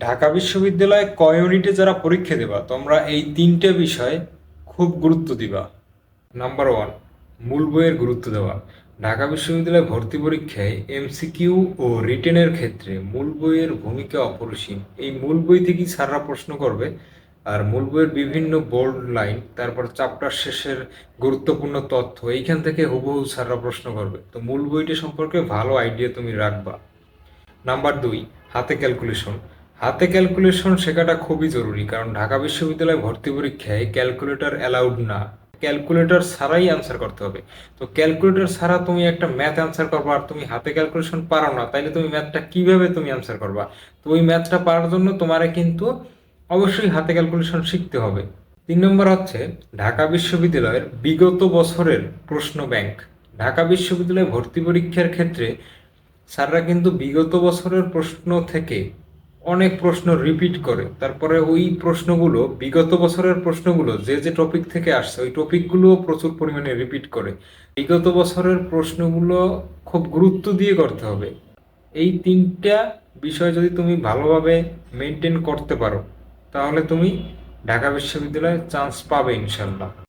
ঢাকা বিশ্ববিদ্যালয়ে ক ইউনিটে যারা পরীক্ষা দেবা তোমরা এই তিনটে বিষয় খুব গুরুত্ব দিবা। নাম্বার ওয়ান, মূল বইয়ের গুরুত্ব দেওয়া। ঢাকা বিশ্ববিদ্যালয়ে ভর্তি পরীক্ষায় এমসিকিউ ও রিটেনের ক্ষেত্রে মূল বইয়ের ভূমিকা অপরিসীম। এই মূল বই থেকেই স্যাররা প্রশ্ন করবে। আর মূল বইয়ের বিভিন্ন বোল্ড লাইন, তারপর চ্যাপ্টার শেষের গুরুত্বপূর্ণ তথ্য এইখান থেকে হুবহু স্যাররা প্রশ্ন করবে। তো মূল বইটি সম্পর্কে ভালো আইডিয়া তুমি রাখবা। নাম্বার দুই, হাতে ক্যালকুলেশন। হাতে ক্যালকুলেশন শেখাটা খুবই জরুরি, কারণ ঢাকা বিশ্ববিদ্যালয়ে ভর্তি পরীক্ষায় ক্যালকুলেটর অ্যালাউড না। ক্যালকুলেটর ছাড়াই অ্যান্সার করতে হবে। তো ক্যালকুলেটর ছাড়া তুমি একটা ম্যাথ অ্যান্সার করবা আর তুমি হাতে ক্যালকুলেশন পারো না, তাইলে তুমি ম্যাথটা কিভাবে তুমি অ্যান্সার করবা? তো ওই ম্যাথটা পারার জন্য তোমারে কিন্তু অবশ্যই হাতে ক্যালকুলেশন শিখতে হবে। 3 নম্বর হচ্ছে ঢাকা বিশ্ববিদ্যালয়ের বিগত বছরের প্রশ্ন ব্যাংক। ঢাকা বিশ্ববিদ্যালয়ে ভর্তি পরীক্ষার ক্ষেত্রে স্যাররা কিন্তু বিগত বছরের প্রশ্ন থেকে অনেক প্রশ্ন রিপিট করে, তারপরে ওই প্রশ্নগুলো, বিগত বছরের প্রশ্নগুলো যে যে টপিক থেকে আসছে ওই টপিকগুলো প্রচুর পরিমাণে রিপিট করে। বিগত বছরের প্রশ্নগুলো খুব গুরুত্ব দিয়ে করতে হবে। এই তিনটা বিষয় যদি তুমি ভালোভাবে মেনটেন করতে পারো, তাহলে তুমি ঢাকা বিশ্ববিদ্যালয়ে চান্স পাবে ইনশাল্লাহ।